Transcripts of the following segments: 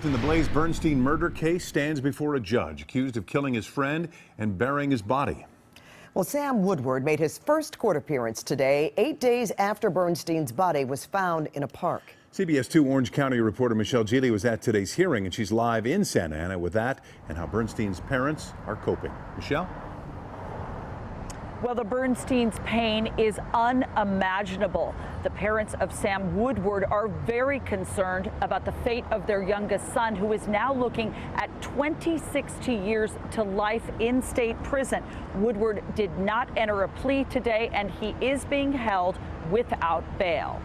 In the Blaze Bernstein murder case stands before a judge accused of killing his friend and burying his body. Well, Sam Woodward made his first court appearance today, 8 days after Bernstein's body was found in a park. CBS 2 Orange County reporter Michele was at today's hearing, and she's live in Santa Ana with that and how Bernstein's parents are coping. Michele? Well, the Bernstein's pain is unimaginable. The parents of Sam Woodward are very concerned about the fate of their youngest son, who is now looking at 26 years to life in state prison. Woodward did not enter a plea today, and he is being held without bail.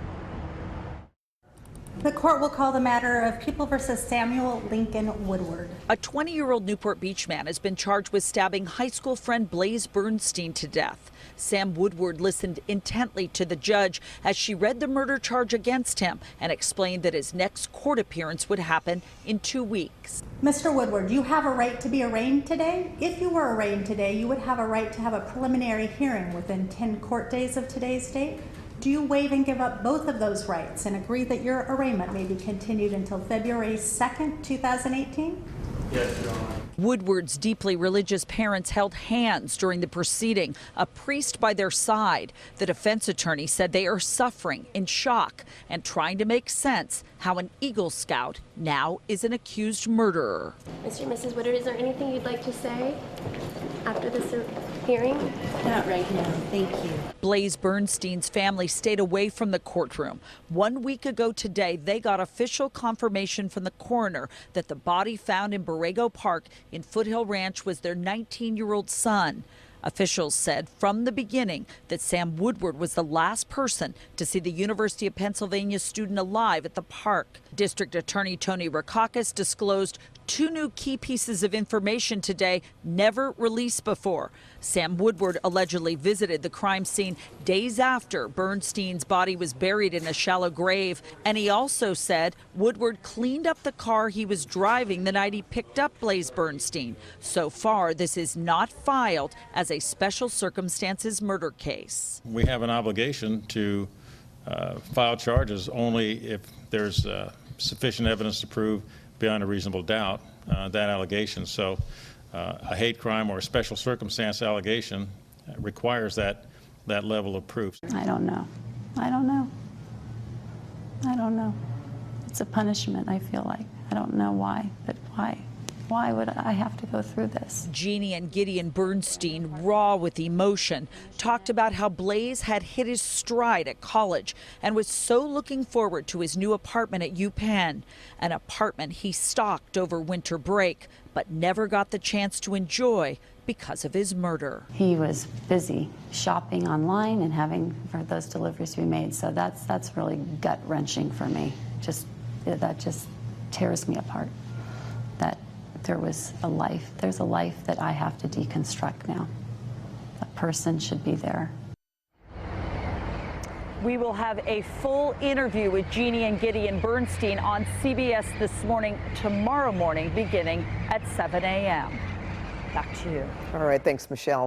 The court will call the matter of People versus Samuel Lincoln Woodward. A 20-year-old Newport Beach man has been charged with stabbing high school friend Blaze Bernstein to death. Sam Woodward listened intently to the judge as she read the murder charge against him and explained that his next court appearance would happen in 2 weeks. Mr. Woodward, you have a right to be arraigned today. If you were arraigned today, you would have a right to have a preliminary hearing within 10 court days of today's date. Do you waive and give up both of those rights and agree that your arraignment may be continued until February 2nd, 2018? Yes, Your Honor. Woodward's deeply religious parents held hands during the proceeding, a priest by their side. The defense attorney said they are suffering, in shock, and trying to make sense how an Eagle Scout now is an accused murderer. Mr. and Mrs. Woodward, is there anything you'd like to say after this hearing? Not right now, thank you. Blaze Bernstein's family stayed away from the courtroom. 1 week ago today, they got official confirmation from the coroner that the body found in Borrego Park in Foothill Ranch was their 19-year-old son. Officials said from the beginning that Sam Woodward was the last person to see the University of Pennsylvania student alive at the park. District Attorney Tony Rakakis disclosed 2 new key pieces of information today never released before. Sam Woodward allegedly visited the crime scene days after Bernstein's body was buried in a shallow grave. And he also said Woodward cleaned up the car he was driving the night he picked up Blaze Bernstein. So far, this is not filed as a special circumstances murder case. We have an obligation to file charges only if there's sufficient evidence to prove beyond a reasonable doubt that allegation. So a hate crime or a special circumstance allegation requires that level of proof. I don't know. I don't know. I don't know. It's a punishment, I feel like. I don't know why, but why? Why would I have to go through this? Jeanne and Gideon Bernstein, raw with emotion, talked about how Blaze had hit his stride at college and was so looking forward to his new apartment at UPenn, an apartment he stalked over winter break, but never got the chance to enjoy because of his murder. He was busy shopping online and having for those deliveries to be made, so that's really gut-wrenching for me. That just tears me apart. That there's a life that I have to deconstruct now. A person should be there. We will have a full interview with Jeanne and Gideon Bernstein on CBS This Morning tomorrow morning beginning at 7 a.m. Back to you. All right, thanks, Michele.